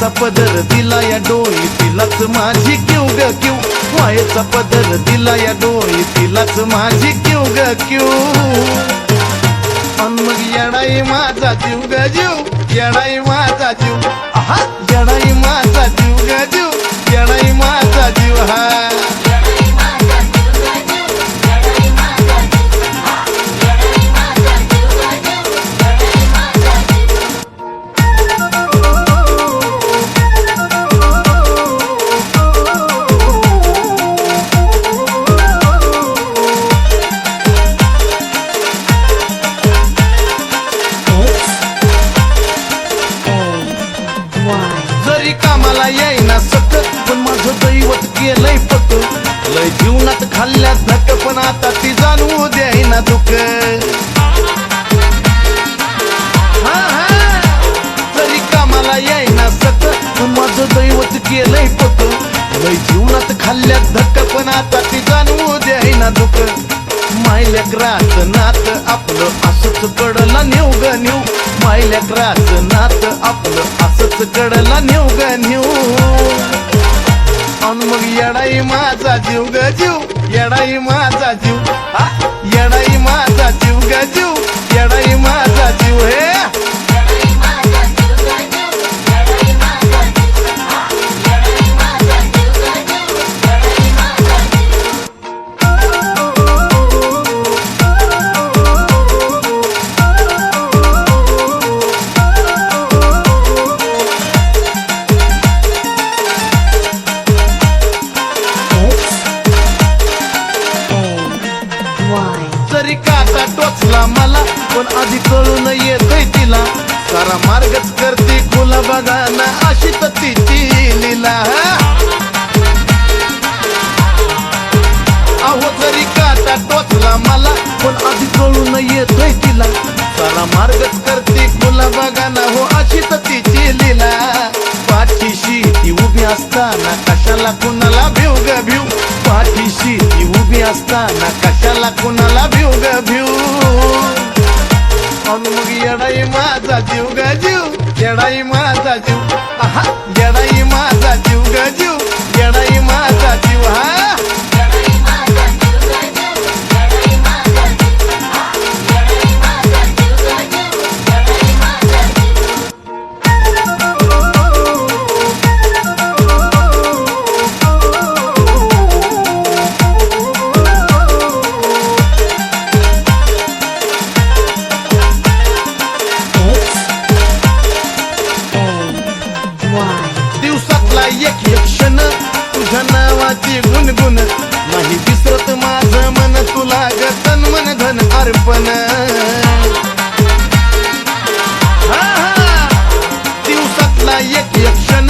मायेचा पदर दिला या डोई तिलाच माझी क्यू ग क्यू मायेचा पदर दिला या डोई तिलाच माझी क्यू ग क्यू अन मग येडाई माझा जीव ग जीव येडाई माझा जीव आहा येडाई माझा जीव ग जीव येडाई माझा जीव हा जरी कामाला येईना सकत पण माझं दैवत केलंय पक लय जीवनात खाल्ल्या धक पण आता ती जाणवू द्यायना दुःख जरी कामाला येईना सकत पण माझं दैवत केलंय पक लय जीवनात खाल्ल्या धक पण आता ती जाणवू द्यायना दुःख मायलेकराचं नात आपलं असंच कडला नेऊ ग नेऊ मायलेकराचं नात आपलं असंच कडला नेऊ ग नेऊ अन मग येडाई माझा जीव ग जीव येडाई माझा जीव येडाई माझा जीव ग जीव येडाई माझा जीव हे जरी काटा टोचला मला पण आधी कळून येतय तिला सारा मार्गच करते खुला बघा ना अशी तर तिची लीला अहो जरी काटा टोचला मला पण आधी कळून येतय तिला सारा मार्गच करते खुला बघा ना हो अशी तर तिची लीला पाठीशी ती उभी असताना कशाला कुणाला भिव ग भिव पाठीशी ती उभी असताना कशाला कुणाला भिव ग भिव अन मग येडाई माझा जीव ग जीव येडाई माझा जीव आहा येडाई माझा जीव ग जीव येडाई माझा जीव हा दिवसातला एक एक क्षण तुझ्या नावाची गुणगुण नाही विसरत माझं मन तुला ग तन मन धन अर्पण दिवसातला एक एक क्षण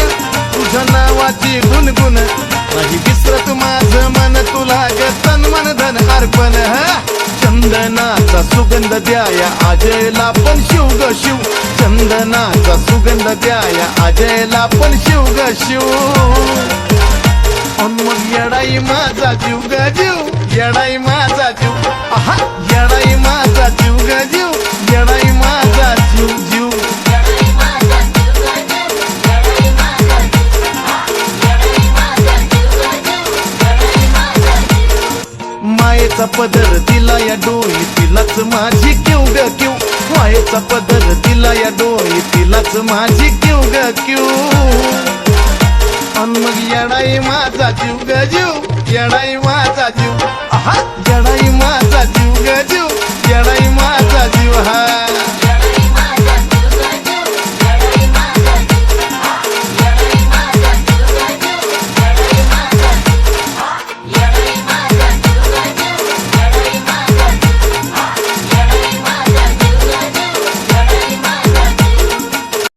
तुझ्या नावाची गुणगुण नाही विसरत माझं मन तुला ग तन मन धन अर्पण चंदनाचा सुगंध द्याया अजयला पण शिव ग शिव चंदनाचा सुगंध द्याया अजयला पण शिव ग शिव अन मग येडाई माझा जीव ग जीव येडाई माझा जीव आहा येडाई माझा जीव ग जीव येडाई माझा जीव जीव मायेचा पदर दिला या डोई तिलाच माझी क्यू ग क्यू मायेचा पदर दिला या डोई तिलाच माझी क्यू ग क्यू अन मग येडाई माझा जीव ग जीव येडाई